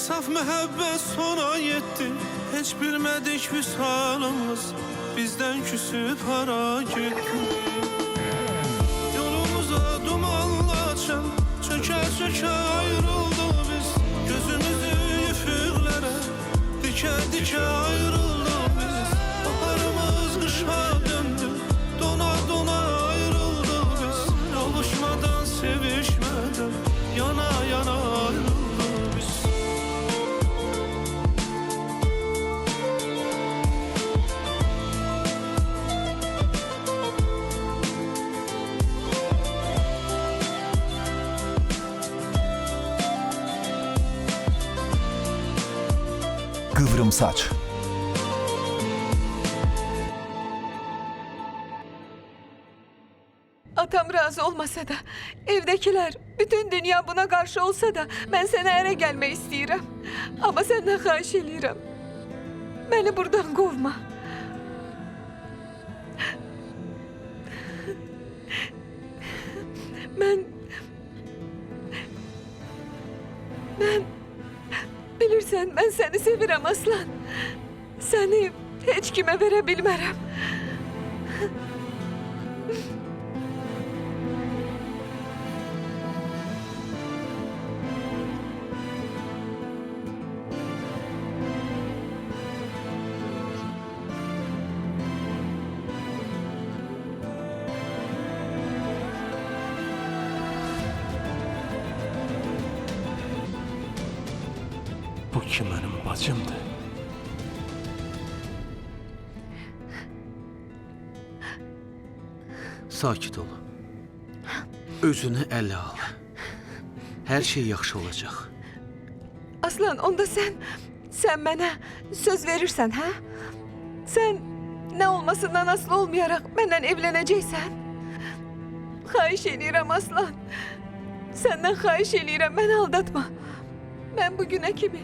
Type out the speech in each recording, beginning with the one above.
Saf məhəbbət sona yetdi. Heç bilmədik vüsalımız bizdən küsüb hara getdi. Yolumuza dumanlaşan çökə-çökə ayrıldı biz. Gözümüzü üfüqlərə dikə-dikə ayrıldı biz. Baharımız qışa döndü, dona-dona ayrıldı biz. Yoluşmadan, sevişmədən, yana-yana ayrıldı biz. Kıvrım saç. Atam razı olmasa da, evdekiler, bütün dünya buna karşı olsa da ben sana ere gelmek istiyorum. Ama senden xahiş ediyorum. Beni buradan kovma. Ben bilirsen ben seni sevirəm aslan. Seni hiç kime verebilmərəm. Bu ki mənim bacımdır. Sakit ol. Özünü ələ al. Hər şey yaxşı olacaq. Aslan onda sen bana söz verirsen ha? Sen ne olmasından aslı olmayarak benden evleneceksen. Xahiş ediyorum aslan. Senden xahiş ediyorum beni aldatma. Ben bugüne kimi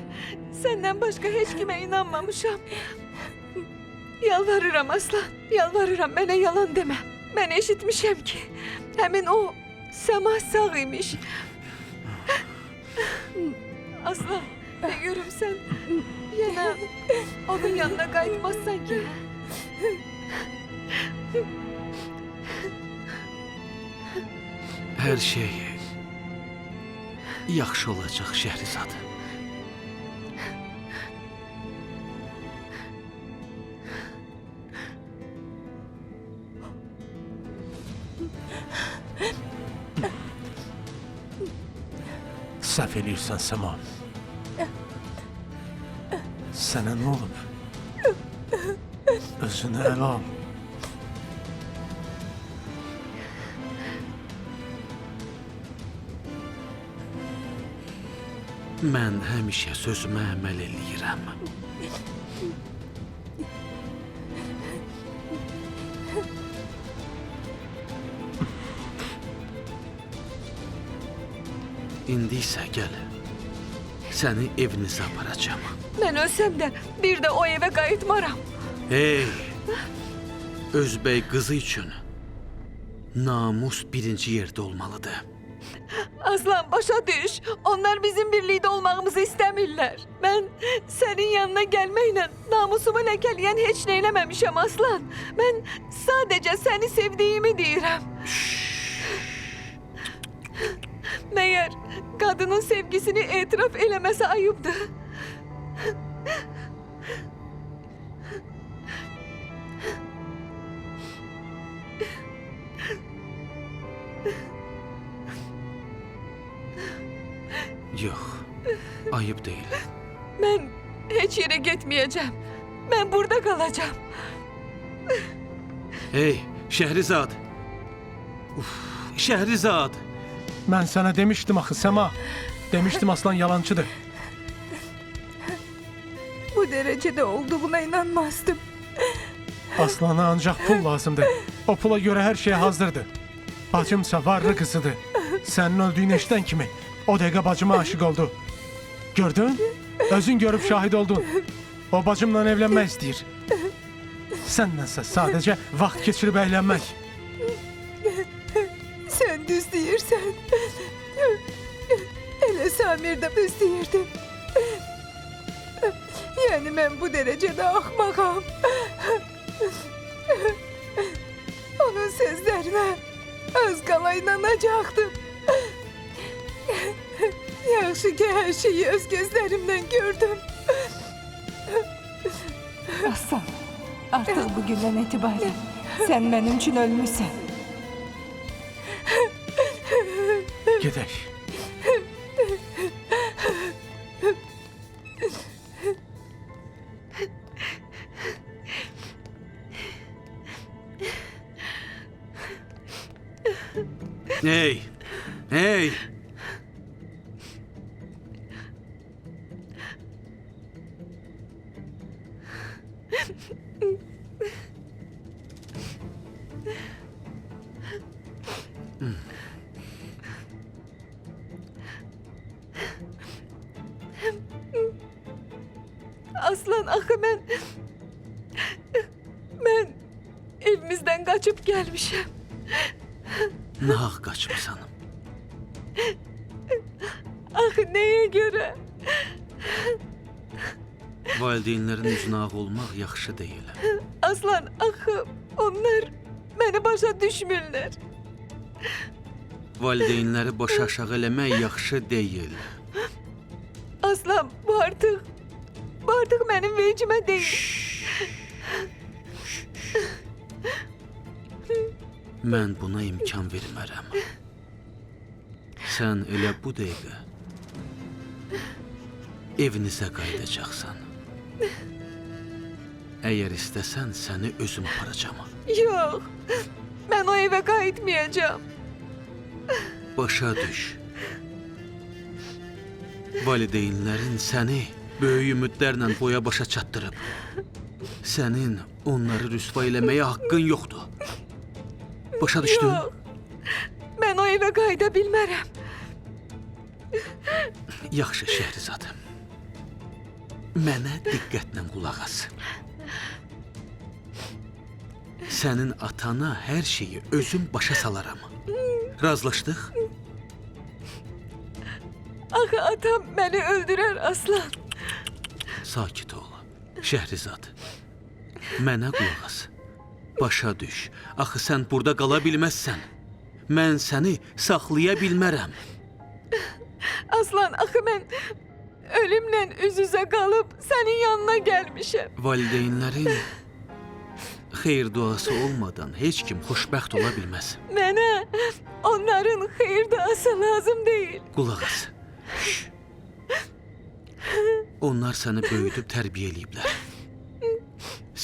senden başka hiç kime inanmamışam. Yalvarırım aslan, yalvarırım bana yalan deme. Ben eşitmişim ki hemen o Sema sağ imiş. Aslan, ne görüm sen yine onun yanına kayıtmazsan ki. Hər şey yaxşı olacaq Şəhrizad. Səhv eləyirsən Səma. Sənə nə olub? Özünü ələ al. Mən həmişə sözümə əməl eləyirəm. İndi isə gəl. Səni evinizə aparacağım. Ben ölsem de bir de o eve kayıtmaram. Hey! Özbey qızı üçün namus birinci yerdə olmalıdır. Aslan başa düş. Onlar bizim birlikte olmamızı istemirler. Ben senin yanına gelmeyle namusumu lekeleyen hiç neylememişim aslan. Ben sadece seni sevdiğimi diyorum. Meğer kadının sevgisini etiraf elemesi ayıptı. Yox, ayıp deyil. Ben hiç yere gitmeyeceğim. Ben burada kalacağım. Hey, Şəhrizad! Uf, Şəhrizad! Ben sana demiştim axı Sema. Demiştim aslan yalancıdır. Bu derecede olduğuna inanmazdım. Aslana ancak pul lazımdı. O pula göre her şey hazırdı. Bacımsa varlı kızıdır. Senin öldüğün eşten kimi o dəqiqə bacıma aşık oldu. Gördün? Özün görüp şahit oldun. O bacımla evlenmek istəyir. Sənlənsə sadece vaxt geçirip eğlenmek. Sen düz deyirsən. Elə Samir də düz deyirdi. Yəni mən bu dərəcədə axmağam. Onun sözlərinə az qala inanacaqdım. Yaxşı ki, hər şeyi öz gözlərimdən gördüm. Aslan, artıq bugündən etibarən sən mənim üçün ölmüşsən. Gedək. Hey! Hey! Aslan, axı mən evimizdən qaçıb gəlmişəm. Nahaq qaçmısan. Axı nəyə görə? Valideynlərin üzünə ağ olmaq yaxşı deyil. Aslan, axı onlar məni başa düşmürlər. Valideynləri başa aşağı eləmək yaxşı deyil. Aslan, bu artıq mənim vecimə deyil. Mən buna imkan vermərəm. Sən elə bu dəqiqə evinizə qayıdacaqsan. Əgər istəsən, səni özüm aparacağam. Yox, mən o evə qayıtmayacağam. Başa düş. Valideynlərin səni böyük ümidlərlə boya başa çatdırıb. Sənin onları rüsva eləməyə haqqın yoxdur. Başa düşdün? Yox, mən o evə qayıda bilmərəm. Yaxşı, Şəhrizadə. Mənə diqqətlə qulaq as. Sənin atana hər şeyi özüm başa salaram. Razılaşdıq? Axı atam məni öldürər, Aslan. Sakit ol, Şəhrizadə. Mənə qulaq as. Başa düş. Axı sən burada qala bilməzsən. Mən səni saxlaya bilmərəm. Aslan, axı mən ölümlə üz-üzə qalıb sənin yanına gəlmişəm. Valideynlərin xeyir duası olmadan heç kim xoşbəxt ola bilməz. Mənə onların xeyir duası lazım deyil. Qulaq as. Şş. Onlar səni böyüdüb tərbiyə eləyiblər.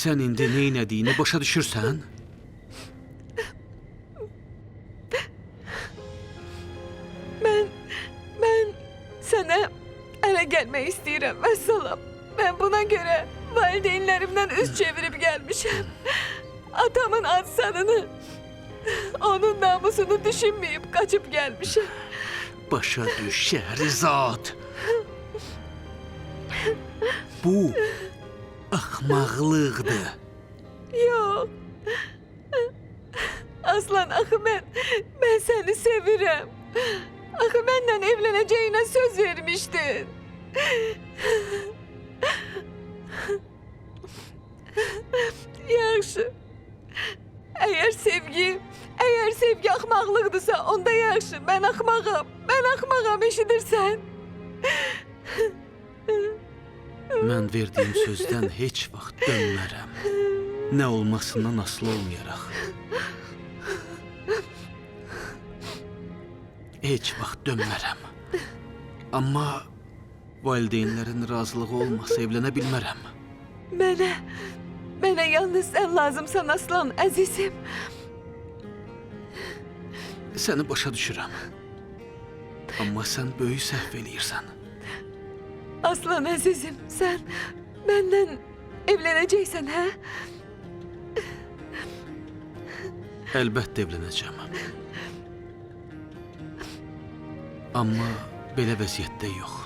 Sən indi nə etdiyini başa düşürsən? Mən sənə ərə gəlmək istəyirəm, vəssalam. Mən buna görə valideynlərimdən üz çevirib gəlmişəm. Atamın ad-sanını, onun namusunu düşünməyib qaçıb gəlmişəm. Başa düş, Şəhrizad. Bu axmaqlıqdır. Yox. Aslan, axı mən səni sevirəm. Axı mənlə evlənəcəyinə söz vermişdin. Yaxşı. Əgər sevgi axmaqlıqdırsa, onda yaxşı. Mən axmağam, eşidirsən? Mən verdiyim sözdən heç vaxt dönmərəm. Nə olmasından asılı olmayaraq. Heç vaxt dönmərəm. Amma valideynlərin razılığı olmasa evlənə bilmərəm. Mənə yalnız sən lazımsan, Aslan, əzizim. Səni başa düşürəm. Amma sən böyük səhv eləyirsən. Aslan, əzizim, sən məndən evlənəcəksən, hə? Əlbəttə evlənəcəm. Amma belə vəziyyətdə yox.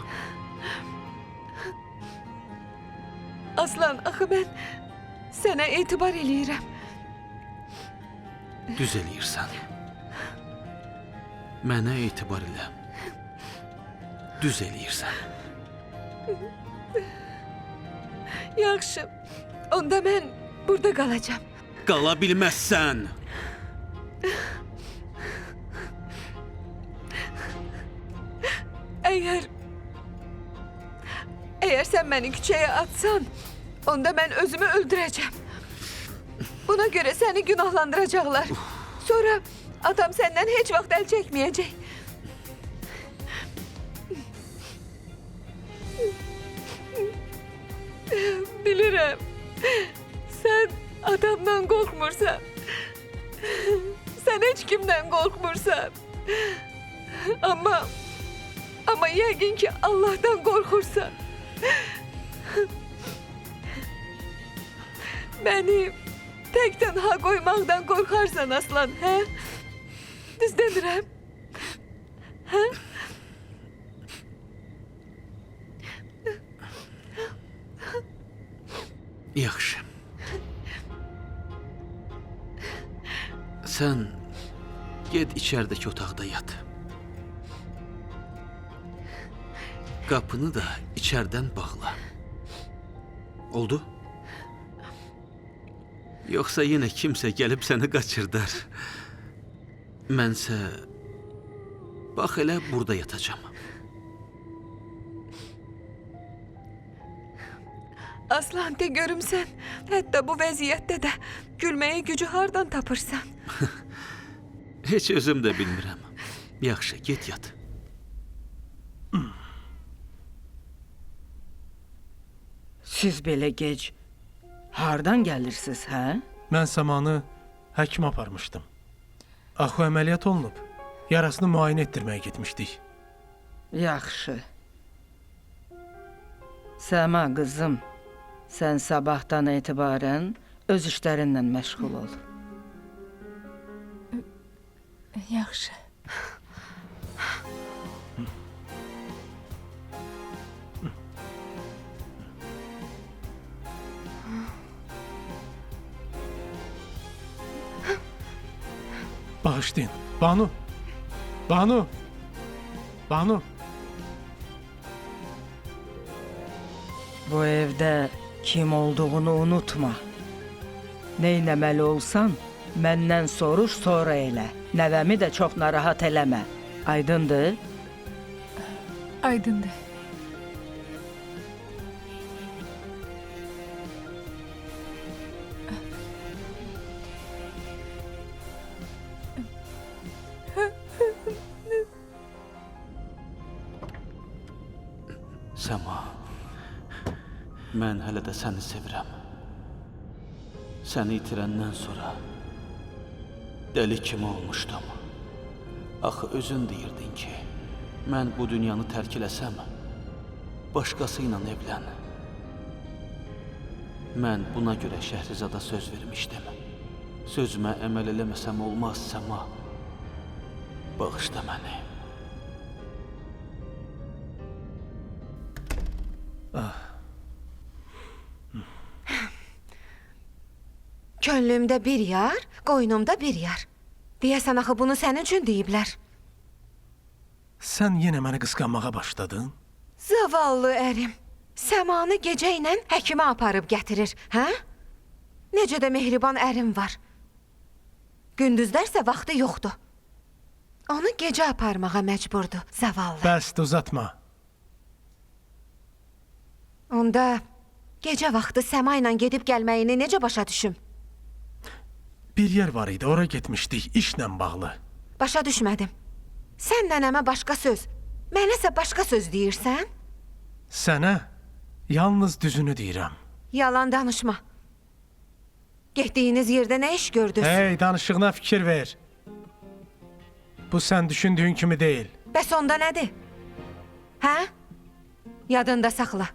Aslan, axı mən sənə etibar eləyirəm. Düz eləyirsən. Mənə etibar elə. Düz eləyirsən. Yaxşı. Onda mən burada qalacağam. Qala bilməzsən. Eğer sen beni küçəyə atsan, onda mən özümü öldürəcəm. Buna göre seni günahlandıracaklar. Sonra atam senden hiç vaxt el çekmeyecek. Bilirim. Sen adamdan korkmursan. Sen hiç kimden korkmursan. Ama yəqin ki Allah'tan korkursan. Beni tek tenha koymaqdan korkarsan Aslan, he? Düz demirəm? He? Yaxşı. Sən get içəridəki otaqda yat. Qapını da içərdən bağla. Oldu? Yoxsa yenə kimsə gəlib səni qaçırdar. Mənsə bax elə burada yatacağam. Aslan de görüm sen. Hatta bu vəziyyətdə də gülməyə gücü hardan tapırsan? Heç özüm də bilmirəm. Yaxşı, get yat. Siz belə gec hardan gəlirsiniz, hə? Mən Səmanı həkimə aparmışdım. Axı əməliyyat olunub. Yarasını müayinə etdirməyə getmişdik. Yaxşı. Səma qızım, sən sabahdan etibarən öz işlərinlə məşğul ol. Yaxşı. Bağışlayın. Banu. Banu. Banu. Bu evdə kim olduğunu unutma. Neynəməli olsan, məndən soruş, sonra elə. Nəvəmi də çox narahat eləmə. Aydındır? Aydındır. Səma, mən hələ də səni sevirəm. Səni itirəndən sonra dəli kimi olmuşdum. Axı özün deyirdin ki, mən bu dünyanı tərk eləsəm, başqası ilə evlən. Mən buna görə Şəhrizada söz vermişdim. Sözümə əməl eləməsəm olmaz, Səma. Bağışla məni. Könlümdə bir yar, qoynumda bir yar. Deyəsən axı bunu sənin üçün deyiblər. Sən yenə məni qısqanmağa başladın. Zavallı ərim. Səmanı gecə ilə həkimə aparıb gətirir, hə? Necə də mehriban ərim var. Gündüzlərsə vaxtı yoxdur. Onu gecə aparmağa məcburdur, zavallı. Bəsdir, uzatma. Onda gecə vaxtı Səma ilə gedib gəlməyini necə başa düşüm? Bir yer var idi, ora getmişdik, işlə bağlı. Başa düşmədim. Sən nənəmə başqa söz, mənəsə başqa söz deyirsən? Sənə yalnız düzünü deyirəm. Yalan danışma. Getdiyiniz yerdə nə iş gördünüz? Hey, danışığına fikir ver. Bu sən düşündüyün kimi deyil. Bəs onda nədir? Hə? Yadında saxla.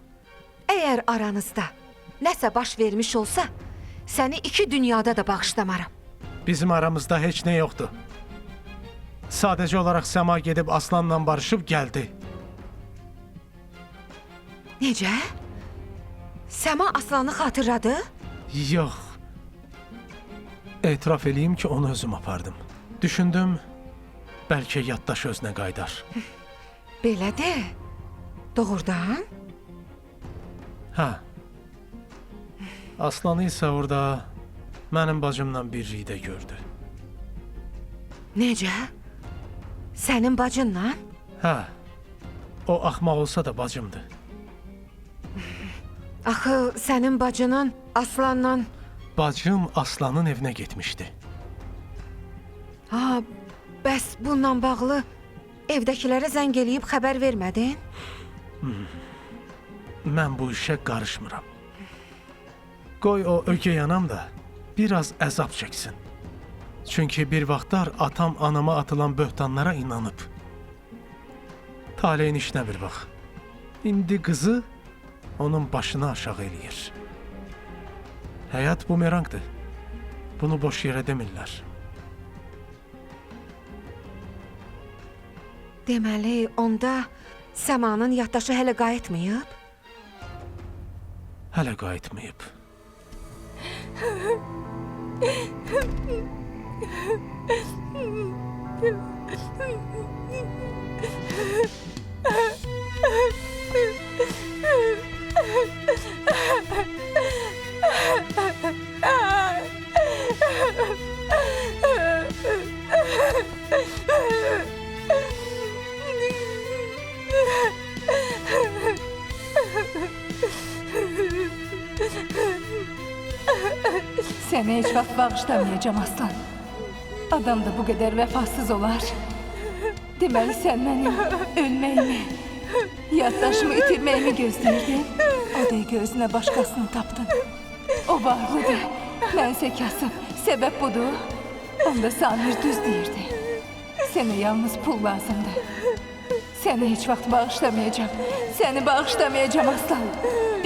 Əgər aranızda nəsə baş vermiş olsa, səni iki dünyada da bağışlamaram. Bizim aramızda heç nə yoxdur. Sadəcə olaraq Səma gedib Aslanla barışıb gəldi. Necə? Səma Aslanı xatırladı? Yox. Etiraf eləyim ki, onu özüm apardım. Düşündüm, bəlkə yaddaş özünə qaydar. Belədir. Doğrudan? Hə, Aslanı isə orada mənim bacımla birlikdə gördü. Necə? Sənin bacınla? Hə, o axmaq olsa da bacımdır. Axı sənin bacının Aslanla... Bacım Aslanın evinə getmişdi. Ha, bəs bununla bağlı evdəkilərə zəng eləyib xəbər vermədin? Mən bu işə qarışmıram. Qoy o ögey anam da biraz əzab çəksin. Çünki bir vaxtlar atam anama atılan böhtanlara inanıb. Taleyin işinə bir bax. İndi qızı onun başına aşağı eləyir. Həyat bumerangdır. Bunu boş yerə demirlər. Deməli, onda Səmanın yaddaşı hələ qayıtmayıb? Hələ qayıtmayıb. Səni heç vaxt bağışlamayacağım Aslan. Adam da bu qədər vəfasız olar. Deməli sən mənim ölməyimi, yaddaşımı itirməyimi gözləyirdin. O dəqiqə özünə başqasını tapdın. O varlıdır, mənsə kasıb. Səbəb budur. Onda Samir düz deyirdi. Sənə yalnız pul lazımdır. Səni heç vaxt bağışlamayacağım. Səni bağışlamayacağım Aslan.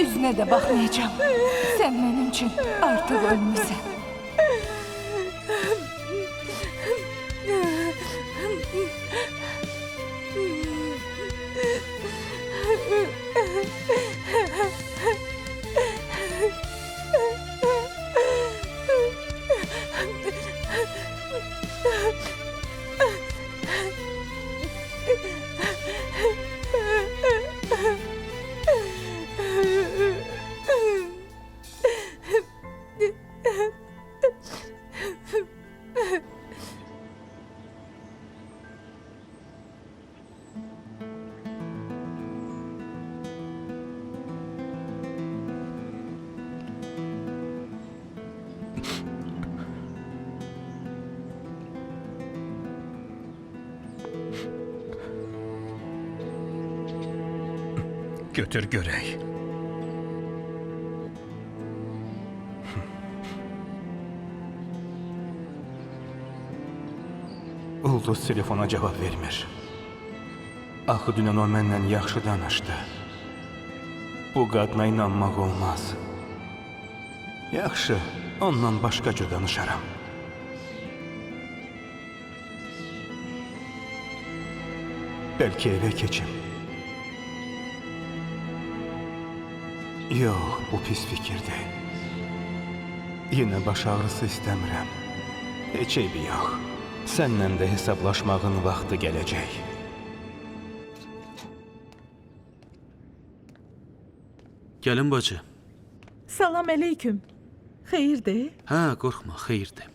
Üzünə də baxmayacağım. Sən mənim üçün artıq ölmüsən. Götür görək. Ulduz telefona cavab vermir. Axı dünən o məndən yaxşı danışdı. Bu qadına inanmaq olmaz. Yaxşı, ondan başqa cür danışaram. Bəlkə evə keçim. Yox, bu pis fikirdir. Yenə baş ağrısı istəmirəm. Heç eybi yox. Sənnən də hesablaşmağın vaxtı gələcək. Gəlin bacı. Salam əleyküm. Xeyirdir? Hə, qorxma, xeyirdir.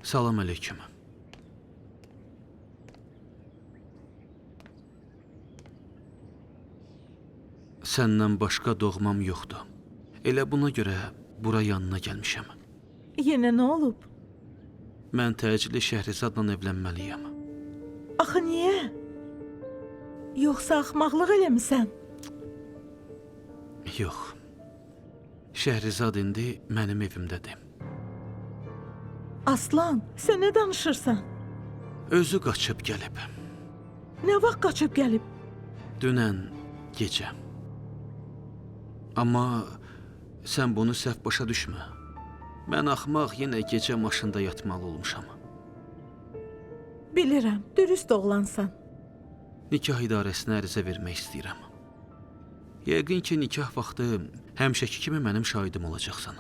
Salam əleyküm. Səndən başqa doğmam yoxdur. Elə buna görə bura yanına gəlmişəm. Yenə nə olub? Mən təcili Şəhrizadla evlənməliyəm. Axı niyə? Yoxsa axmaqlıq eləmisən? Yox. Şəhrizad indi mənim evimdədir. Aslan, sən nə danışırsan? Özü qaçıb gəlib. Nə vaxt qaçıb gəlib? Dünən gecə. Amma sən bunu səhv başa düşmə. Mən axmaq yenə gecə maşında yatmalı olmuşam. Bilirəm, dürüst oğlansan. Nikah idarəsinə ərizə vermək istəyirəm. Yəqin ki, nikah vaxtı həmişəki kimi mənim şahidim olacaqsan.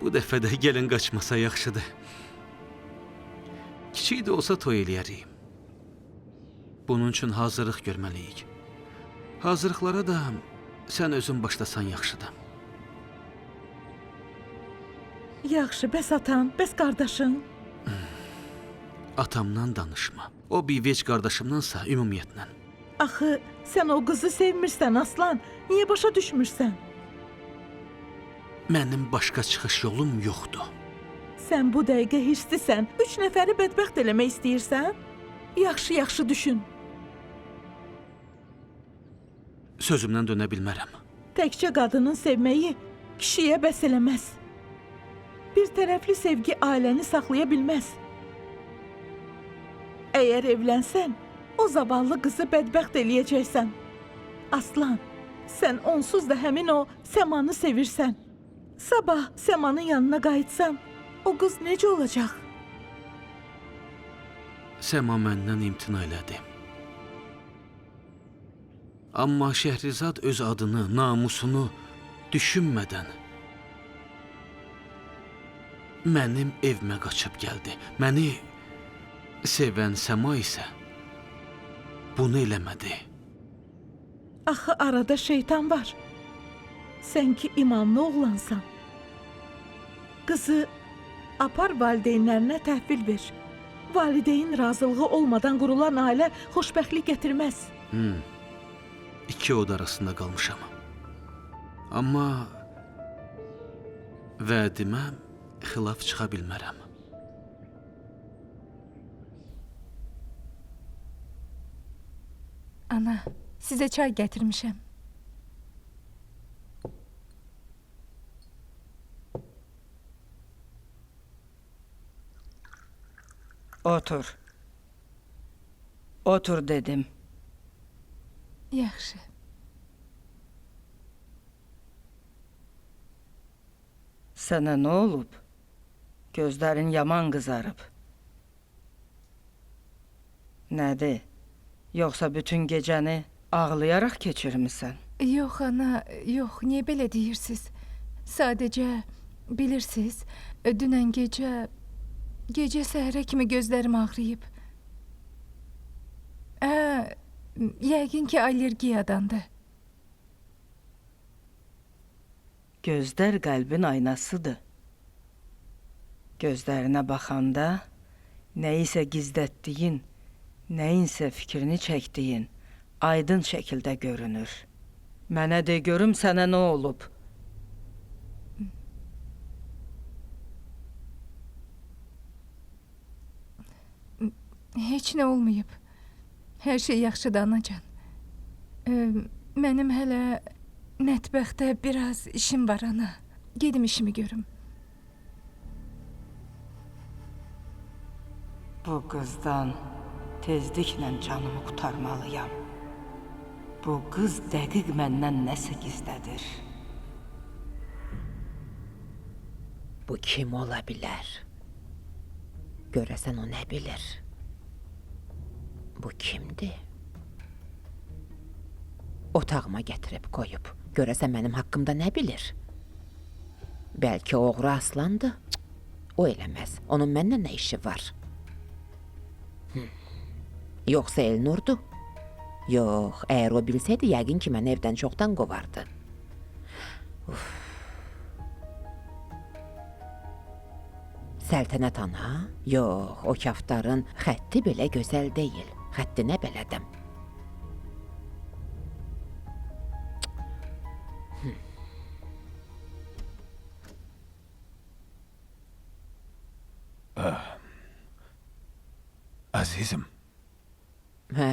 Bu dəfə də gəlin qaçmasa yaxşıdır. Kiçik də olsa toy eləyərik. Bunun üçün hazırlıq görməliyik. Hazırlıqlara da sən özün başlasan yaxşıdır. Yaxşı, bəs atan, bəs qardaşın? Atamdan danışma. O bir vec qardaşımdansa ümumiyyətlə. Axı, sən o qızı sevmirsən, Aslan. Niyə başa düşmürsən? Mənim başqa çıxış yolum yoxdur. Sən bu dəqiqə hirslisən, 3 nəfəri bədbəxt eləmək istəyirsən? Yaxşı düşün. Sözümdən dönə bilmərəm. Təkcə qadının sevməyi kişiyə bəs eləməz. Bir tərəfli sevgi ailəni saxlaya bilməz. Əgər evlənsən, o zavallı qızı bədbəxt eləyəcəksən. Aslan, sən onsuz da həmin o Səmanı sevirsən. Sabah Səmanın yanına qayıtsan, o qız necə olacaq? Səma məndən imtina elədi. Amma Şəhrizad öz adını, namusunu düşünmədən mənim evimə qaçıb gəldi. Məni sevən Səma isə bunu eləmədi. Axı arada şeytan var. Sən ki imamlı oğlansan. Qızı apar valideynlərinə təhvil ver. Valideyn razılığı olmadan qurulan ailə xoşbəxtlik gətirməz. İki od arasında qalmışam. Amma vədimə xilaf çıxa bilmərəm. Ana, sizə çay gətirmişəm. Otur. Otur dedim. Yaxşı. Sənə nə olub? Gözlərin yaman qızarıb. Nədir? Yoxsa bütün gecəni ağlayaraq keçirmisən? Yox ana, yox. Niyə belə deyirsiniz? Sadəcə bilirsiniz, dünən gecə səhərə kimi gözlərim ağrıyıb. Yəqin ki allergiyadandır. Gözlər qəlbin aynasıdır. Gözlərinə baxanda nəyisə gizlətdiyin, nəyinsə fikrini çəkdiyin aydın şəkildə görünür. Mənə de görüm sənə nə olub? Heç nə olmayıb. Hər şey yaxşıdır anacan. Mənim hələ mətbəxdə biraz işim var ana. Gedim işimi görüm. Bu qızdan tezliklə canımı qurtarmalıyam. Bu qız dəqiq məndən nəsə gizlədir. Bu kim ola bilər? Görəsən o nə bilir? Bu kimdir? Otağıma gətirib qoyub. Görəsən mənim haqqımda nə bilir? Bəlkə oğru Aslandır? O eləməz. Onun mənlə nə işi var? Yoxsa Elnurdur? Yox, əgər o bilsəydi, yəqin ki, məni evdən çoxdan qovardı. Səltənət ana? Yox, o kaftarın xətti belə gözəl deyil. Xəttinə bələdəm. Əzizim, Hə?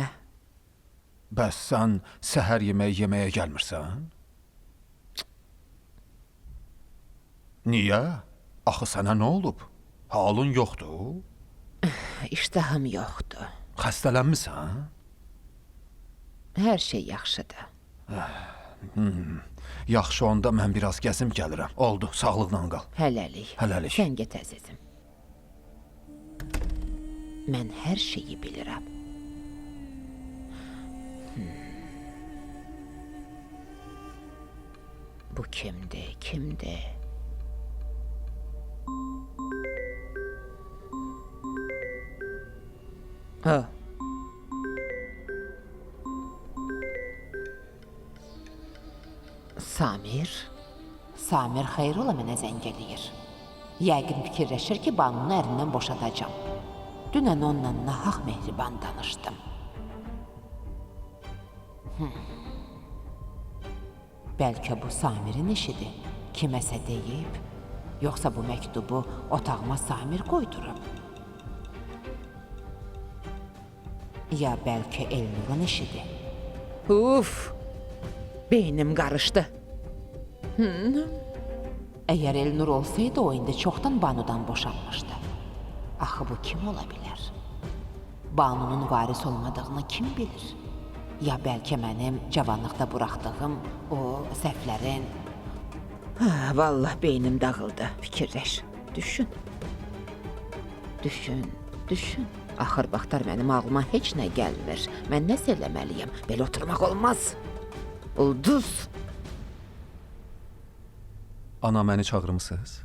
bəs sən səhər yeməyi yeməyə gəlmirsən? Niyə? Axı sənə nə olub? Halın yoxdur? İştahım yoxdur. Xəstələnmisən? Hər şey yaxşıdır. Yaxşı, onda mən biraz gəzim gəlirəm. Oldu, sağlıqla qal. Hələlik. Hələlik. Sən get əzizim. Mən hər şeyi bilirəm. Bu kimdir, kimdir? Ha. Samir xeyr ola mənə zəng eləyir. Yəqin fikirləşir ki, Banunu ərindən boşadacam. Dünən onunla nahaq mehriban danışdım. Bəlkə bu Samirin işidir. Kiməsə deyib, yoxsa bu məktubu otağıma Samir qoydurub. Ya bəlkə Elnurun işidir. Uf! Beynim qarışdı. Əgər Elnur olsaydı, o indi çoxdan Banudan boşanmışdı. Axı bu kim ola bilər? Banunun varis olmadığını kim bilir? Ya bəlkə mənim cavanlıqda buraxdığım o səhvlərin... Vallah beynim dağıldı, fikirləş, düşün. Düşün. Axır vaxtlar mənim ağlıma heç nə gəlmir. Mən nəsə eləməliyəm, belə oturmaq olmaz. Ulduz! Ana, məni çağırmısınız?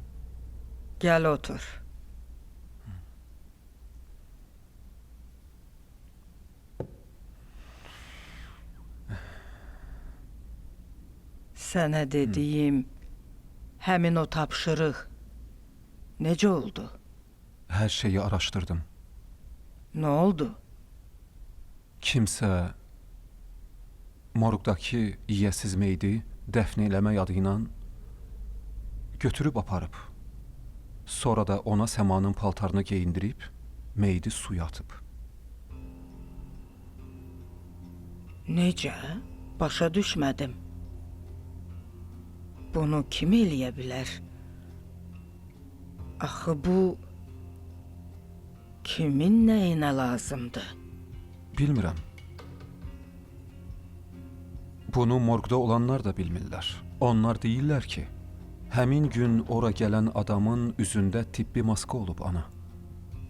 Gəl otur. Sənə dediyim həmin o tapşırıq necə oldu? Hər şeyi araşdırdım. Nə oldu? Kimsə morqdakı yiyəsiz meydi dəfn eləmək adı ilə götürüb aparıb. Sonra da ona Səmanın paltarını geyindirib, meydi suya atıb. Necə? Başa düşmədim. Bunu kim eləyə bilər? Axı bu kimin nəyinə lazımdır? Bilmirəm. Bunu morqda olanlar da bilmirlər. Onlar deyirlər ki, həmin gün ora gələn adamın üzündə tibbi maska olub, ana.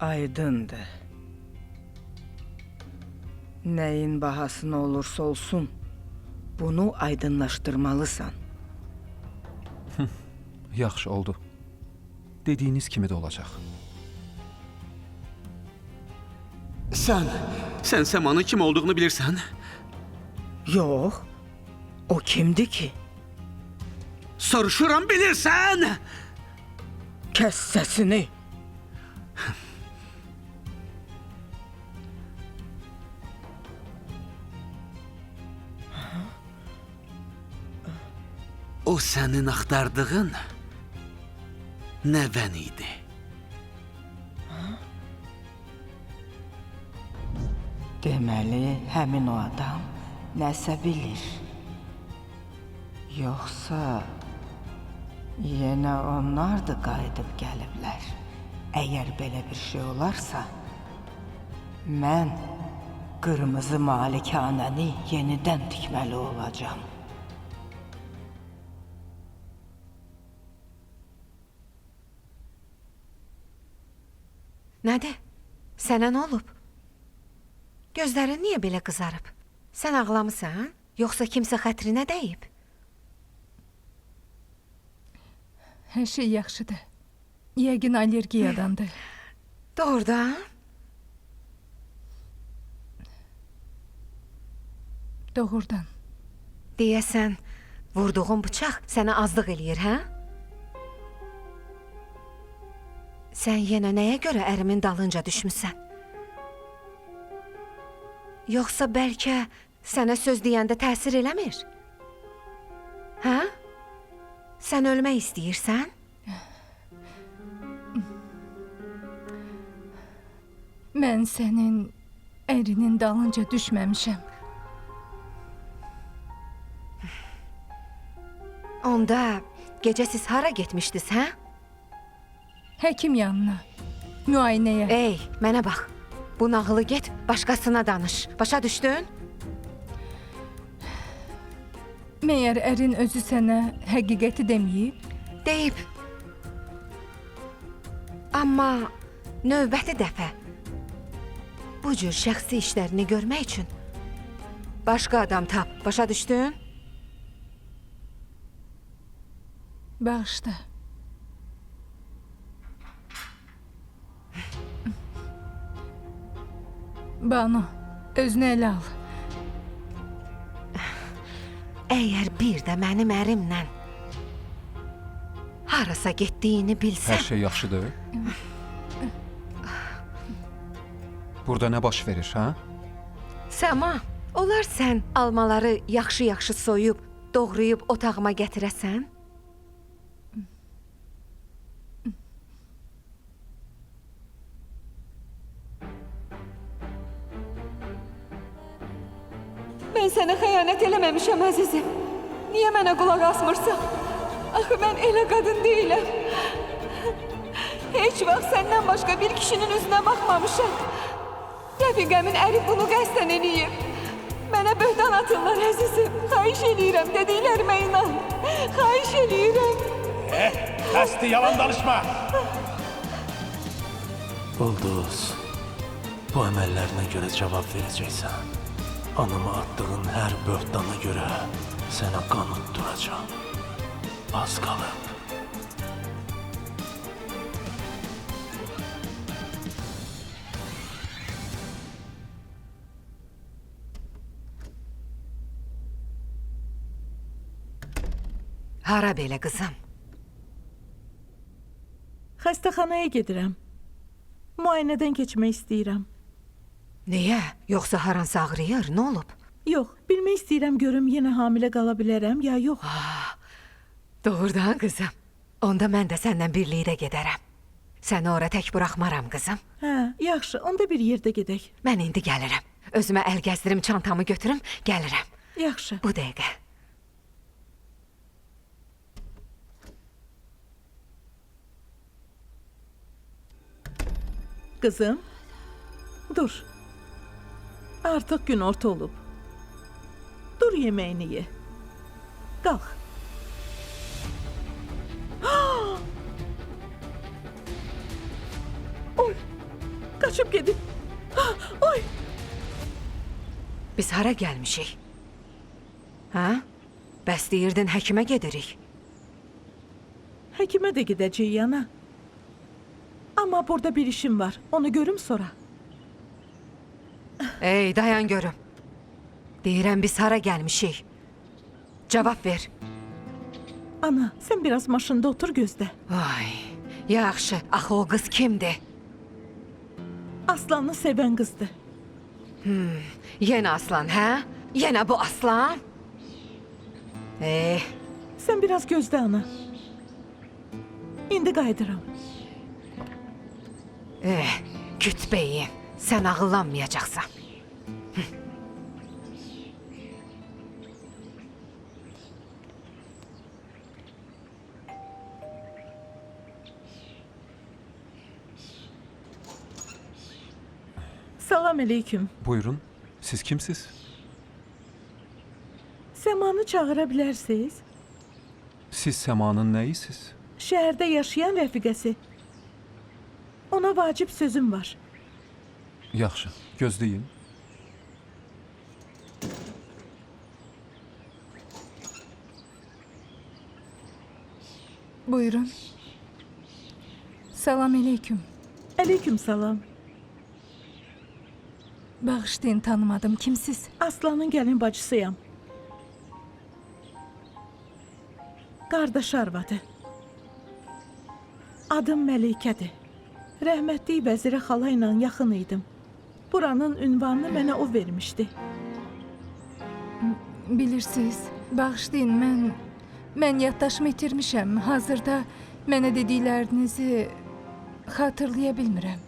Aydındır. Nəyin bahasına olursa olsun, bunu aydınlaşdırmalısan. Yaxşı oldu. Dediyiniz kimi də olacaq. Sən Səmanın kim olduğunu bilirsən? Yox, o kimdir ki? Soruşuram, bilirsən? Kəs səsini. O sənin axtardığın nəvən idi. Deməli, həmin o adam nəsə bilir. Yoxsa yenə onlar da qayıdıb gəliblər. Əgər belə bir şey olarsa, mən qırmızı malikanəni yenidən tikməli olacağam. Nədir? Sənə nə olub? Gözlərin niyə belə qızarıb? Sən ağlamısan? Yoxsa kimsə xətrinə dəyib? Hər şey yaxşıdır. Yəqin allergiyadandır. Doğrudan? Doğrudan. Deyəsən, vurduğun bıçaq sənə azlıq eləyir, hə? Sən yenə nəyə görə ərimin dalınca düşmüsən? Yoxsa bəlkə sənə söz deyəndə təsir eləmir? Hə? Sən ölmək istəyirsən? Mən sənin ərinin dalınca düşməmişəm. Onda gecə siz hara getmişdiniz, hə? Həkim yanına, müayinəyə. Ey, mənə bax. Bu nağılı get, başqasına danış. Başa düşdün? Məyər ərin özü sənə həqiqəti deməyib? Deyib. Amma növbəti dəfə bu cür şəxsi işlərini görmək üçün başqa adam tap. Başa düşdün? Bağışla. Banu, özünü ələ al. Əgər bir də mənim ərimlə harasa getdiyini bilsən, Hər şey yaxşıdır? Burada nə baş verir, hə? Səma, olar sən almaları yaxşı-yaxşı soyub, doğrayıb otağıma gətirəsən? Mən sənə xəyanət eləməmişəm, əzizim. Niyə mənə qulaq asmırsan? Axı mən elə qadın deyiləm. Heç vaxt səndən başqa bir kişinin üzünə baxmamışam. Rəfiqəmin əri bunu qəsdən eləyib. Mənə böhtan atırlar, əzizim. Xahiş eləyirəm, dediklərimə inan. Xahiş eləyirəm. Bəsdir, yalan danışma. Ulduz, bu əməllərinə görə cavab verəcəksən. Anıma attığın hər böhtana görə sənə qanun duracağam. Az qalıb. Hara belə qızım? Xəstəxanaya gedirəm. Müayinədən keçmək istəyirəm. Niyə? Yoxsa haransı ağrıyır, nə olub? Yox, bilmək istəyirəm görüm yenə hamilə qala bilərəm ya yox. Doğrudan qızım. Onda mən də səndən birlikdə gedərəm. Səni ora tək buraxmaram qızım. Hə, yaxşı, onda bir yerdə gedək. Mən indi gəlirəm. Özümə əl gəzdirim, çantamı götürüm, gəlirəm. Yaxşı. Bu dəqiqə. Qızım, dur. Artıq günorta olub. Dur yeməyini ye. Qalx. Oy, qaçıb gedib. Oy. Biz hara gəlmişik? Hə? Bəs deyirdin həkimə gedirik. Həkimə də gedəcəyik yana. Amma burada bir işim var. Onu görüm sonra. Ey, dayan görüm. Deyirəm biz hara gəlmişik? Cavab ver. Ana, sən biraz maşında otur gözlə. Ay, yaxşı. Axı o qız kimdir? Aslanı sevən qızdır. Yenə Aslan, hə? Yenə bu Aslan? Sən biraz gözlə ana. İndi qayıdıram. Küt beyim, sən ağıllanmayacaqsan. Salam aleyküm. Buyurun, siz kimsiz? Səmanı çağıra bilərsiniz? Siz Səmanın nəyisiz? Şəhərdə yaşayan rəfiqəsi. Ona vacib sözüm var. Yaxşı, gözləyin. Buyurun. Salam aleyküm. Aleyküm salam. Bağışlayın, tanımadım. Kimsiz? Aslanın gəlin bacısıyam. Qardaş arvadı. Adım Məlikədir. Rəhmətli vəzirə xala ilə yaxın idim. Buranın ünvanını mənə o vermişdi. Bilirsiniz, bağışlayın, mən yaddaşımı itirmişəm. Hazırda mənə dediklərinizi xatırlaya bilmirəm.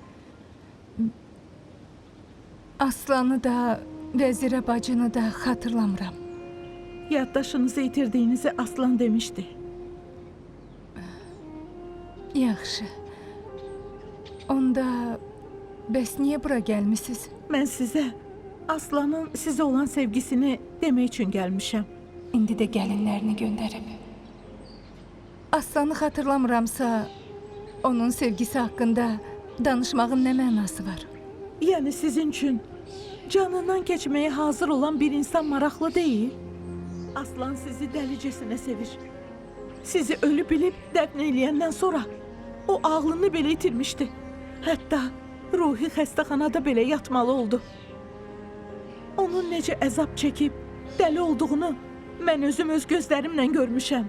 Aslanı da, vəzirə bacını da xatırlamıram. Yaddaşınızı itirdiyinizi Aslan demişdi. Yaxşı. Onda bəs niyə bura gəlmisiniz? Mən sizə Aslanın sizə olan sevgisini demək üçün gəlmişəm. İndi də gəlinlərini göndərib. Aslanı xatırlamıramsa, onun sevgisi haqqında danışmağın nə mənası var? Yəni sizin üçün canından keçməyə hazır olan bir insan maraqlı deyil. Aslan sizi dəlicəsinə sevir. Sizi ölü bilib dəfn eləyəndən sonra o ağlını belə itirmişdi. Hətta ruhi xəstəxanada belə yatmalı oldu. Onun necə əzab çəkib dəli olduğunu Mən özüm öz gözlərimlə görmüşəm.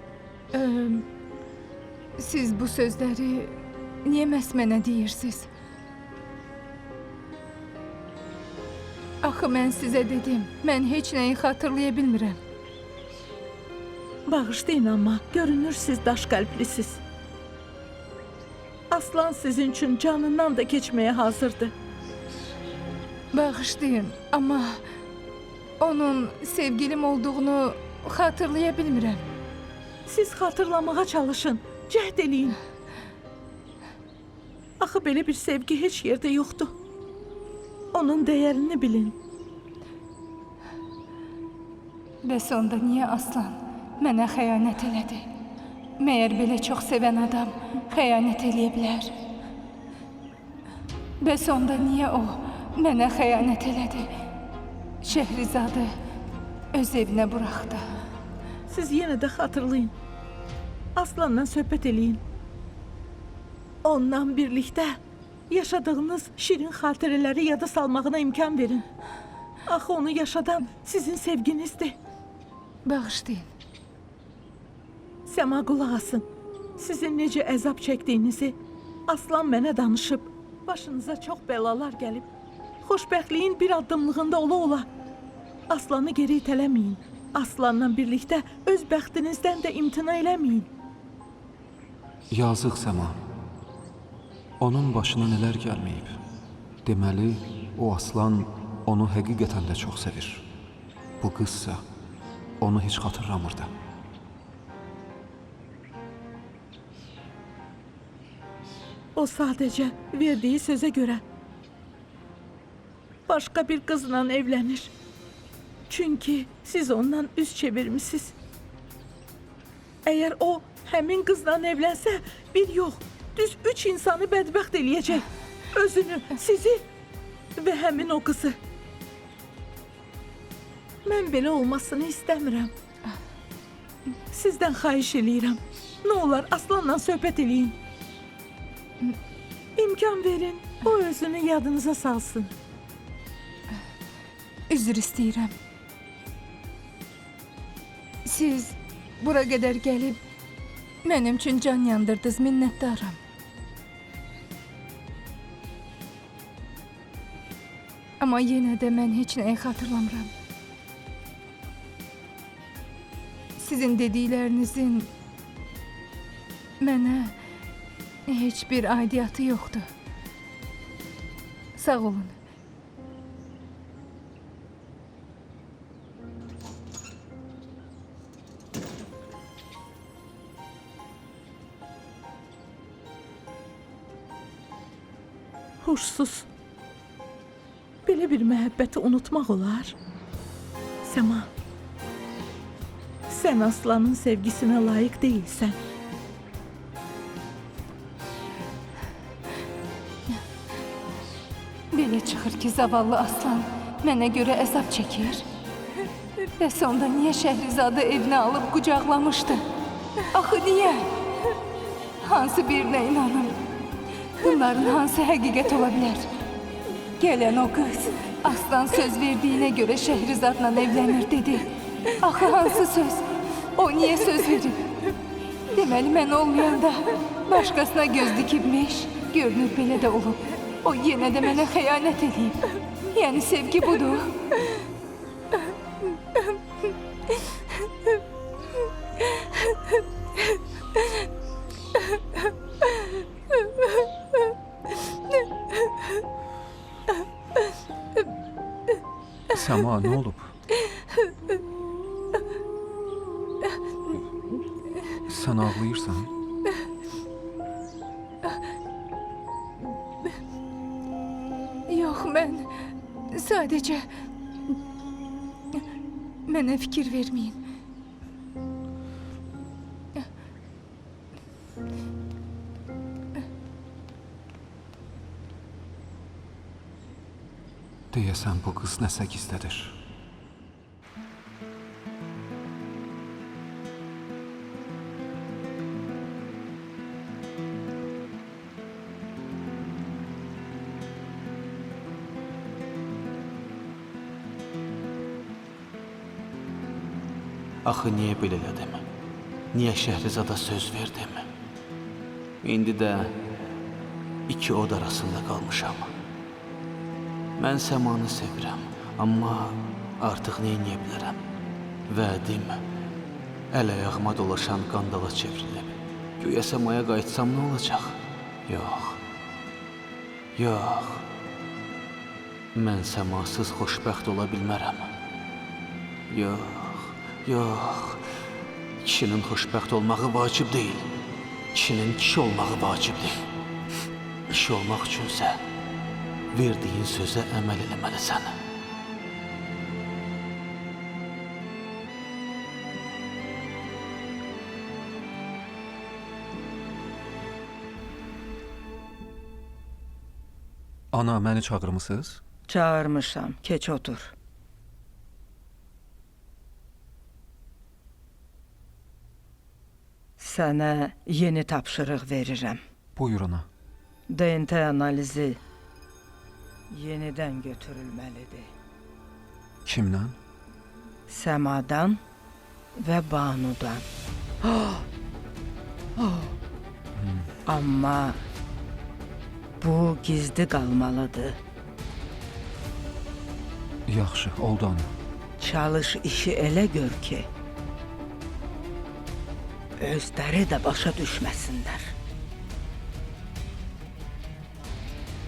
Siz bu sözləri niyə məhz mənə deyirsiniz? Axı mən sizə dedim, mən heç nəyi xatırlaya bilmirəm. Bağışlayın amma, görünür siz daş qəlblisiz. Aslan sizin üçün canından da keçməyə hazırdır. Bağışlayın, amma onun sevgilim olduğunu xatırlaya bilmirəm. Siz xatırlamağa çalışın, cəhd eləyin. Axı belə bir sevgi heç yerdə yoxdur. Onun dəyərini bilin. Bəs onda niyə Aslan mənə xəyanət elədi? Məyər belə çox sevən adam xəyanət eləyə bilər? Bəs onda niyə o mənə xəyanət elədi? Şəhrizadı öz evinə buraxdı. Siz yenə də xatırlayın. Aslanla söhbət eləyin. Ondan birlikdə yaşadığınız şirin xatirələri yada salmağına imkan verin. Axı onu yaşadan sizin sevginizdir. Bağışlayın. Səma qulaq asın. Sizin necə əzab çəkdiyinizi Aslan mənə danışıb. Başınıza çox bəlalar gəlib. Xoşbəxtliyin bir addımlığında ola-ola. Aslanı geri itələməyin. Aslanla birlikdə öz bəxtinizdən də imtina eləməyin. Yazıq Səma. Onun başına nələr gəlməyib. Deməli, o Aslan onu həqiqətən də çox sevir. Bu qızsa onu heç xatırlamırdı. O sadəcə verdiyi sözə görə başqa bir qızla evlənir. Çünki siz ondan üz çevirmişsiniz. Əgər o həmin qızla evlənsə, bir yox, düz 3 insanı bədbəxt eləyəcək. Özünü, sizi və həmin o qızı. Mən belə olmasını istəmirəm. Sizdən xahiş eləyirəm. Nə olar, Aslanla söhbət eləyin. İmkan verin, o özünü yadınıza salsın. Üzr istəyirəm. Siz bura qədər gəlib mənim üçün can yandırdınız, minnətdaram. Amma yenə də mən heç nəyi xatırlamıram. Sizin dediklərinizin mənə heç bir aidiyyatı yoxdur. Sağ olun. Huşsuz. Belə bir məhəbbəti unutmaq olar. Səma, sən Aslanın sevgisinə layiq deyilsən. Belə çıxır ki, zavallı Aslan mənə görə əzab çəkir. Bəs onda niyə Şəhrizadı evinə alıb qucaqlamışdı? Axı niyə? Hansı birinə inanım? Bunların hansı həqiqət ola bilər? Gələn o qız Aslan söz verdiyinə görə Şəhrizadla evlənir dedi. Axı hansı söz? O niyə söz verib? Deməli mən olmayanda başqasına göz dikibmiş. Görünür belə də olub. O yenə də mənə xəyanət edib. Yəni sevgi budur. Səma, nə olub? Sən ağlayırsan? Yox, mən sadəcə mənə fikir verməyin. Deyəsən bu qız nəsə gizlədir. Axı niyə belə elədim? Niyə Şəhrizada söz verdim? İndi də iki od arasında qalmışam. Mən səmanı sevirəm, amma artıq nə edə bilərəm? Vədim əl-ayağıma dolaşan qandala çevrilib. Güya səmaya qayıtsam nə olacaq? Yox. Yox. Mən səmasız xoşbəxt ola bilmərəm. Yox, yox. Kişinin xoşbəxt olmağı vacib deyil. Kişinin kişi olmağı vacibdir. Kişi olmaq üçünsə verdiyin sözə əməl eləməlisən. Ana, məni çağırmısınız? Çağırmışam, keç otur. Sənə yeni tapşırıq verirəm. Buyur ana. DNT analizi yenidən götürülməlidir. Kimdən? Səmadan və Banudan. Amma bu gizli qalmalıdır. Yaxşı, oldu ana. Çalış işi elə gör ki, özləri də başa düşməsinlər.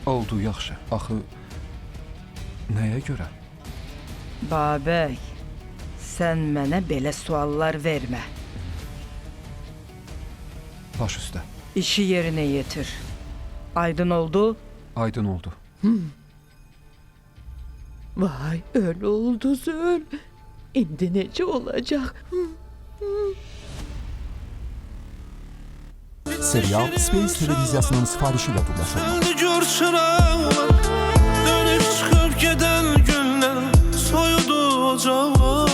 Oldu, yaxşı. Axı nəyə görə? Babək, sən mənə belə suallar vermə. Baş üstə. İşi yerinə yetir. Aydın oldu? Aydın oldu. Vay, öyle oldu Zül. İndi necə olacaq? Serial Space televiziyasının sifarişi ilə birləşir. Gör çıraqlar, dönüb çıxıb gedən günlər, soyudu ocaqlar.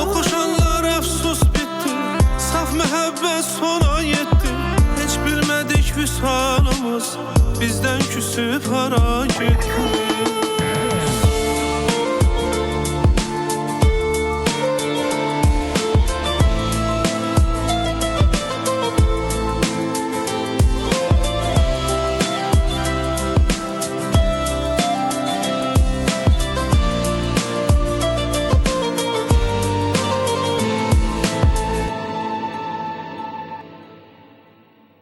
Oxuşanlar əfsus bitdi, saf məhəbbət sona yetdi. Heç bilmədik vüsalımız bizdən küsüb hara getdi.